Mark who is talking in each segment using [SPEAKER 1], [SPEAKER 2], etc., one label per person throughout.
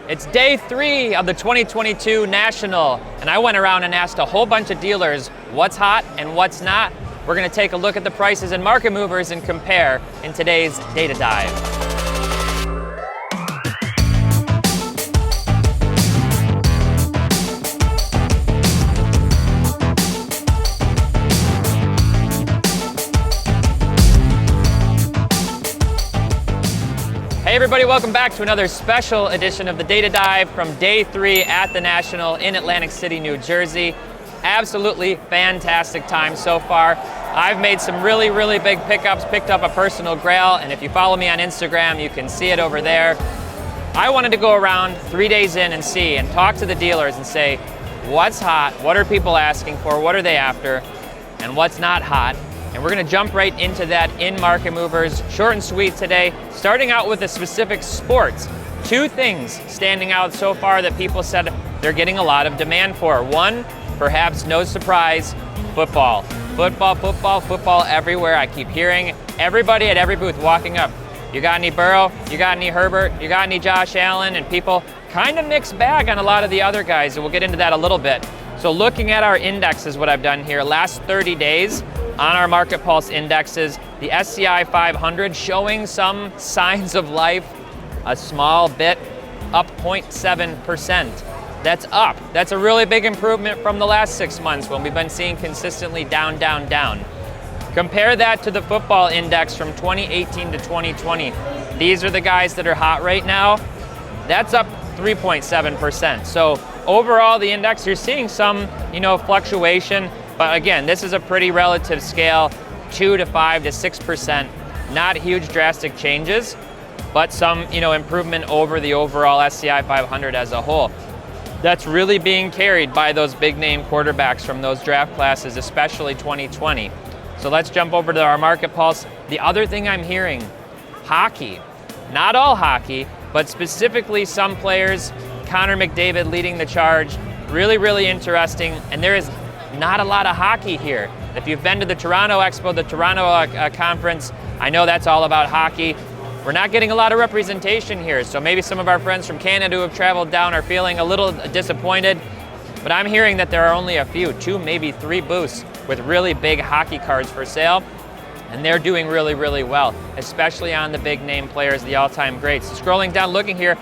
[SPEAKER 1] It's day 3 of the 2022 National, and I went around and asked a whole bunch of dealers what's hot and what's not. We're going to take a look at the prices and market movers and compare in today's Data Dive. Hey everybody, welcome back to another special edition of the Data Dive from day 3 at the National in Atlantic City, New Jersey. Absolutely fantastic time so far. I've made some really big pickups, picked up a personal grail, and if you follow me on Instagram, you can see it over there. I wanted to go around 3 days in and see and talk to the dealers and say, what's hot, what are people asking for, what are they after, and what's not hot. And we're gonna jump right into that in Market Movers, short and sweet today, starting out with the specific sports. 2 things standing out so far that people said they're getting a lot of demand for. One, perhaps no surprise, football. Football everywhere. I keep hearing everybody at every booth walking up. You got any Burrow? You got any Herbert? You got any Josh Allen? And people kind of mixed bag on a lot of the other guys, and we'll get into that a little bit. So looking at our indexes, what I've done here, last 30 days, on our Market Pulse indexes, the SCI 500 showing some signs of life, a small bit, up 0.7%. That's up. That's a really big improvement from the last 6 months when we've been seeing consistently down. Compare that to the football index from 2018 to 2020. These are the guys that are hot right now. That's up 3.7%. So overall, the index, you're seeing some, fluctuation. But again, this is a pretty relative scale, 2 to 5 to 6%. Not huge drastic changes, but some improvement over the overall SCI 500 as a whole. That's really being carried by those big name quarterbacks from those draft classes, especially 2020. So let's jump over to our Market Pulse. The other thing I'm hearing, hockey. Not all hockey, but specifically some players, Connor McDavid leading the charge. Really interesting, and there is not a lot of hockey here. If you've been to the Toronto Expo, the Toronto conference, I know that's all about hockey. We're not getting a lot of representation here, so maybe some of our friends from Canada who have traveled down are feeling a little disappointed, but I'm hearing that there are only a few, 2, maybe 3 booths with really big hockey cards for sale, and they're doing really well, especially on the big name players, the all-time greats. So scrolling down, looking here,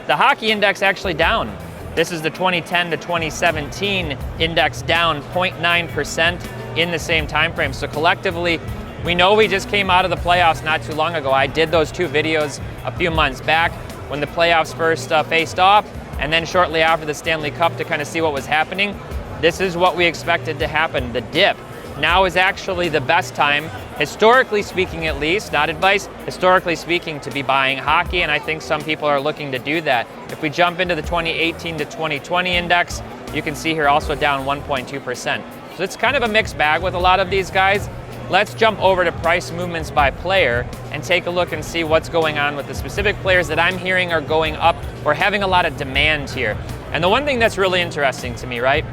[SPEAKER 1] the hockey index actually down. This is the 2010 to 2017 index, down 0.9% in the same time frame. So collectively, we know we just came out of the playoffs not too long ago. I did those 2 videos a few months back when the playoffs first faced off, and then shortly after the Stanley Cup to kind of see what was happening. This is what we expected to happen. The dip now is actually the best time, historically speaking at least, not advice, historically speaking, to be buying hockey, and I think some people are looking to do that. If we jump into the 2018 to 2020 index, you can see here also down 1.2%. So it's kind of a mixed bag with a lot of these guys. Let's jump over to price movements by player and take a look and see what's going on with the specific players that I'm hearing are going up or having a lot of demand here. And the one thing that's really interesting to me, right?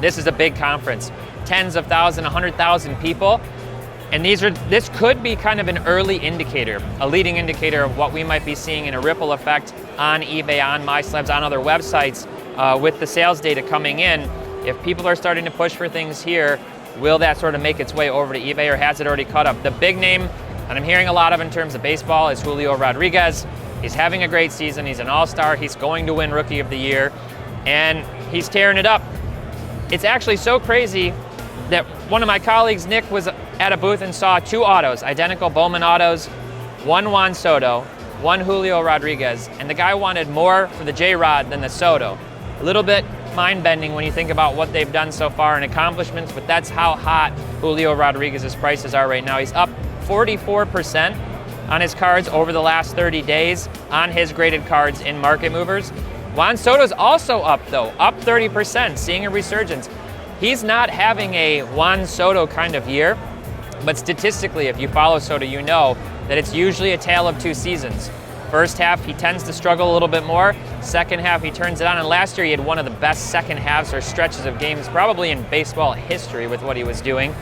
[SPEAKER 1] This is a big conference. Tens of thousands, 100,000 people. And this could be kind of an early indicator, a leading indicator of what we might be seeing in a ripple effect on eBay, on MySlabs, on other websites with the sales data coming in. If people are starting to push for things here, will that sort of make its way over to eBay, or has it already caught up? The big name that I'm hearing a lot of in terms of baseball is Julio Rodriguez. He's having a great season. He's an all-star. He's going to win Rookie of the Year, and he's tearing it up. It's actually so crazy that one of my colleagues, Nick, was at a booth and saw 2 autos, identical Bowman autos, 1 Juan Soto, 1 Julio Rodriguez, and the guy wanted more for the J-Rod than the Soto. A little bit mind-bending when you think about what they've done so far in accomplishments, but that's how hot Julio Rodriguez's prices are right now. He's up 44% on his cards over the last 30 days on his graded cards in Market Movers. Juan Soto's also up though, up 30%, seeing a resurgence. He's not having a Juan Soto kind of year, but statistically, if you follow Soto, you know that it's usually a tale of 2 seasons. First half, he tends to struggle a little bit more. Second half, he turns it on, and last year he had one of the best second halves or stretches of games probably in baseball history with what he was doing.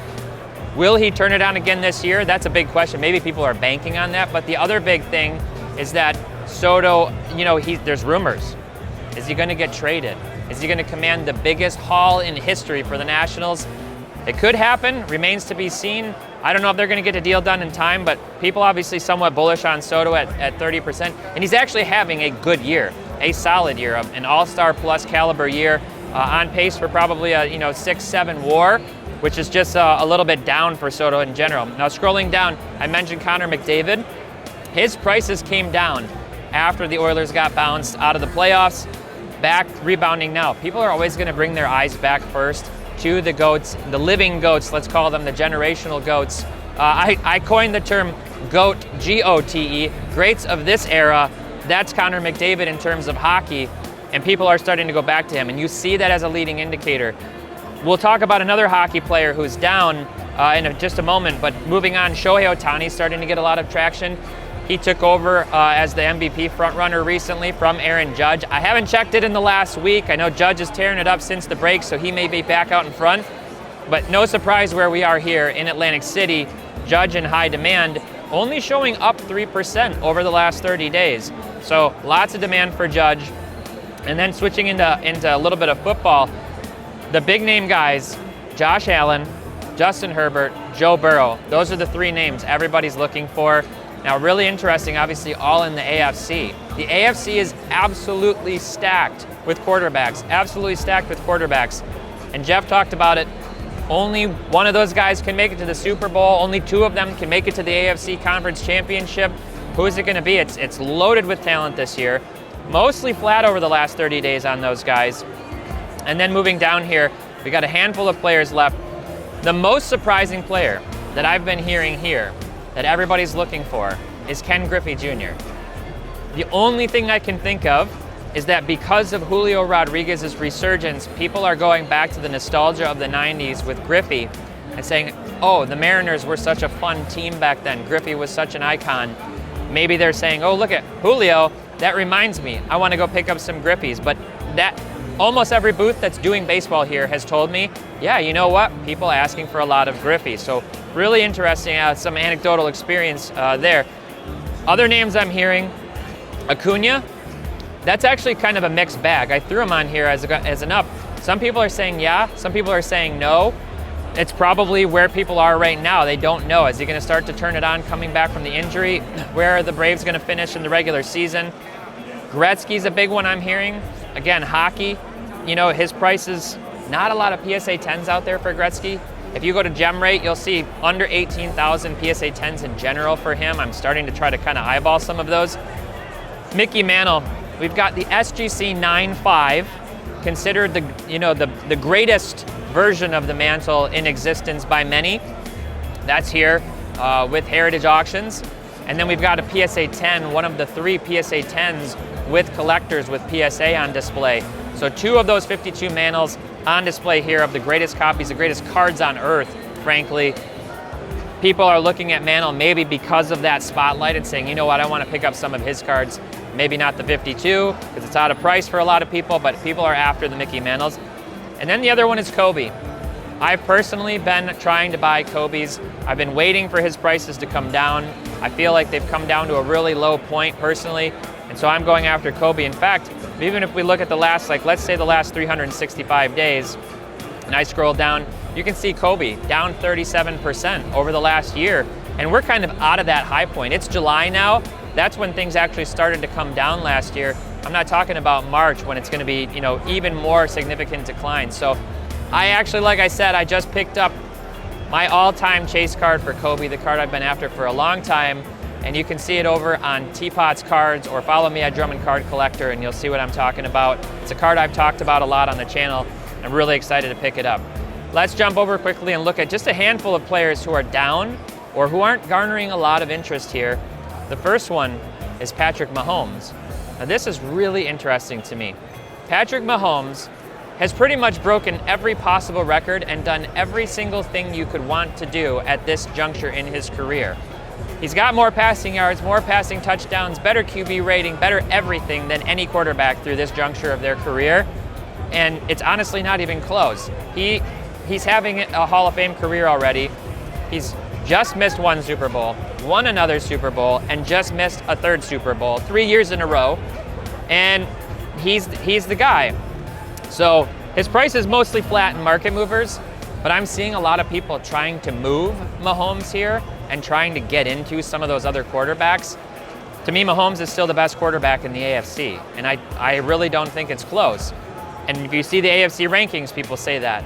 [SPEAKER 1] Will he turn it on again this year? That's a big question. Maybe people are banking on that, but the other big thing is that Soto, there's rumors Is he going to get traded? Is he going to command the biggest haul in history for the Nationals? It could happen, remains to be seen. I don't know if they're going to get a deal done in time, but people obviously somewhat bullish on Soto at 30%. And he's actually having a good year, a solid year, an all-star plus caliber year, on pace for probably a 6-7 WAR, which is just a little bit down for Soto in general. Now scrolling down, I mentioned Connor McDavid. His prices came down after the Oilers got bounced out of the playoffs, back rebounding now. People are always going to bring their eyes back first to the GOATs, the living GOATs, let's call them, the generational GOATs. I coined the term GOAT, G-O-T-E, greats of this era. That's Connor McDavid in terms of hockey, and people are starting to go back to him, and you see that as a leading indicator. We'll talk about another hockey player who's down in just a moment, but moving on, Shohei Ohtani starting to get a lot of traction. He took over as the MVP frontrunner recently from Aaron Judge. I haven't checked it in the last week. I know Judge is tearing it up since the break, so he may be back out in front. But no surprise where we are here in Atlantic City. Judge in high demand, only showing up 3% over the last 30 days. So lots of demand for Judge. And then switching into a little bit of football, the big name guys, Josh Allen, Justin Herbert, Joe Burrow. Those are the three names everybody's looking for. Now, really interesting, obviously, all in the AFC. The AFC is absolutely stacked with quarterbacks, And Jeff talked about it. Only one of those guys can make it to the Super Bowl. Only two of them can make it to the AFC Conference Championship. Who is it going to be? It's loaded with talent this year. Mostly flat over the last 30 days on those guys. And then moving down here, we got a handful of players left. The most surprising player that I've been hearing here that everybody's looking for is Ken Griffey Jr. The only thing I can think of is that because of Julio Rodriguez's resurgence, people are going back to the nostalgia of the 90s with Griffey and saying, oh, the Mariners were such a fun team back then. Griffey was such an icon. Maybe they're saying, oh, look at Julio, that reminds me, I want to go pick up some Griffeys. But that almost every booth that's doing baseball here has told me, yeah, you know what? People are asking for a lot of Griffey. So really interesting, some anecdotal experience there. Other names I'm hearing, Acuna, that's actually kind of a mixed bag. I threw him on here as an up. Some people are saying yeah, some people are saying no. It's probably where people are right now. They don't know. Is he going to start to turn it on coming back from the injury? Where are the Braves going to finish in the regular season? Gretzky's a big one I'm hearing. Again, hockey, his price is not a lot of PSA 10s out there for Gretzky. If you go to GemRate, you'll see under 18,000 PSA 10s in general for him. I'm starting to try to kind of eyeball some of those. Mickey Mantle, we've got the SGC 9.5, considered the greatest version of the Mantle in existence by many. That's here with Heritage Auctions. And then we've got a PSA 10, one of the three PSA 10s with collectors with PSA on display. So two of those 52 Mantles on display here of the greatest copies, the greatest cards on earth, frankly. People are looking at Mantle maybe because of that spotlight and saying, you know what, I want to pick up some of his cards. Maybe not the 52, because it's out of price for a lot of people, but people are after the Mickey Mantles. And then the other one is Kobe. I've personally been trying to buy Kobe's. I've been waiting for his prices to come down. I feel like they've come down to a really low point personally, and so I'm going after Kobe. In fact, even if we look at the last, let's say the last 365 days, and I scroll down, you can see Kobe down 37% over the last year, and we're kind of out of that high point. It's July now. That's when things actually started to come down last year. I'm not talking about March when it's going to be, even more significant decline. So I actually, like I said, I just picked up my all-time chase card for Kobe, the card I've been after for a long time. And you can see it over on Teapot's Cards, or follow me at Drummond Card Collector and you'll see what I'm talking about. It's a card I've talked about a lot on the channel. I'm really excited to pick it up. Let's jump over quickly and look at just a handful of players who are down or who aren't garnering a lot of interest here. The first one is Patrick Mahomes. Now this is really interesting to me. Patrick Mahomes has pretty much broken every possible record and done every single thing you could want to do at this juncture in his career. He's got more passing yards, more passing touchdowns, better QB rating, better everything than any quarterback through this juncture of their career. And it's honestly not even close. He's having a Hall of Fame career already. He's just missed one Super Bowl, won another Super Bowl, and just missed a third Super Bowl 3 years in a row. And he's the guy. So his price is mostly flat in market movers, but I'm seeing a lot of people trying to move Mahomes here and trying to get into some of those other quarterbacks. To me, Mahomes is still the best quarterback in the AFC, and I really don't think it's close. And if you see the AFC rankings, people say that.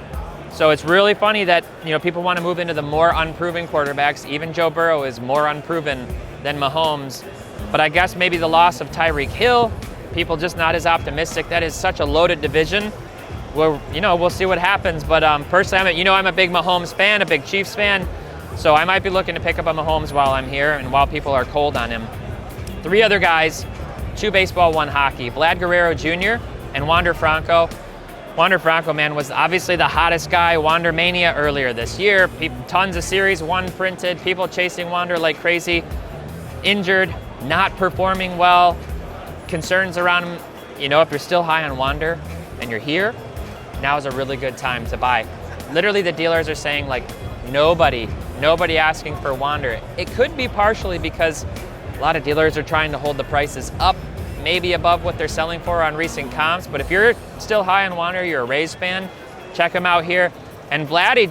[SPEAKER 1] So it's really funny that, you know, people want to move into the more unproven quarterbacks. Even Joe Burrow is more unproven than Mahomes. But I guess maybe the loss of Tyreek Hill, people just not as optimistic. That is such a loaded division. Well, you know, we'll see what happens. But personally, I'm a big Mahomes fan, a big Chiefs fan. So I might be looking to pick up a Mahomes while I'm here and while people are cold on him. 3 other guys, 2 baseball, 1 hockey. Vlad Guerrero Jr. and Wander Franco. Wander Franco, man, was obviously the hottest guy. Wander Mania earlier this year. Tons of Series 1 printed. People chasing Wander like crazy. Injured, not performing well. Concerns around him. You know, if you're still high on Wander and you're here, now is a really good time to buy. Literally, the dealers are saying, like, nobody asking for Wander. It could be partially because a lot of dealers are trying to hold the prices up, maybe above what they're selling for on recent comps. But if you're still high on Wander, you're a Rays fan, check him out here. And Vladdy,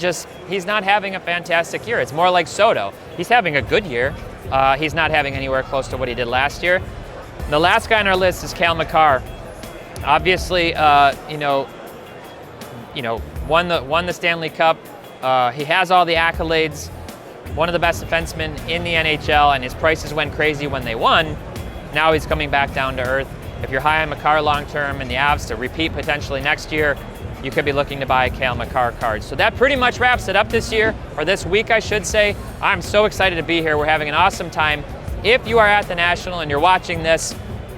[SPEAKER 1] he's not having a fantastic year. It's more like Soto. He's having a good year. He's not having anywhere close to what he did last year. The last guy on our list is Cale Makar. Obviously, won the Stanley Cup. He has all the accolades. One of the best defensemen in the NHL, and his prices went crazy when they won. Now he's coming back down to earth. If you're high on Makar long-term and the Avs to repeat potentially next year, you could be looking to buy Cale Makar cards. So that pretty much wraps it up this year, or this week, I should say. I'm so excited to be here. We're having an awesome time. If you are at the National and you're watching this,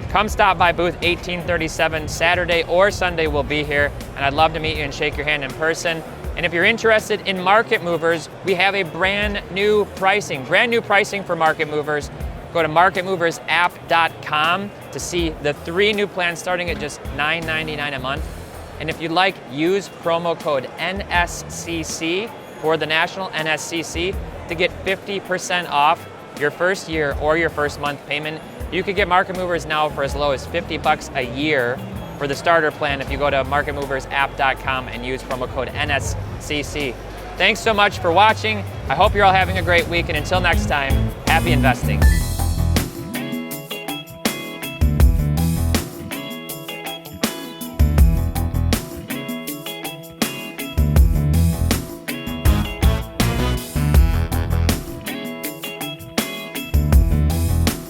[SPEAKER 1] come stop by booth 1837 Saturday or Sunday. We'll be here, and I'd love to meet you and shake your hand in person. And if you're interested in market movers, we have a brand new pricing for market movers. Go to marketmoversapp.com to see the 3 new plans starting at just $9.99 a month. And if you'd like, use promo code NSCC for the National, NSCC, to get 50% off your first year or your first month payment. You could get market movers now for as low as $50 a year for the starter plan if you go to marketmoversapp.com and use promo code NSCC. Thanks so much for watching. I hope you're all having a great week, and until next time, happy investing.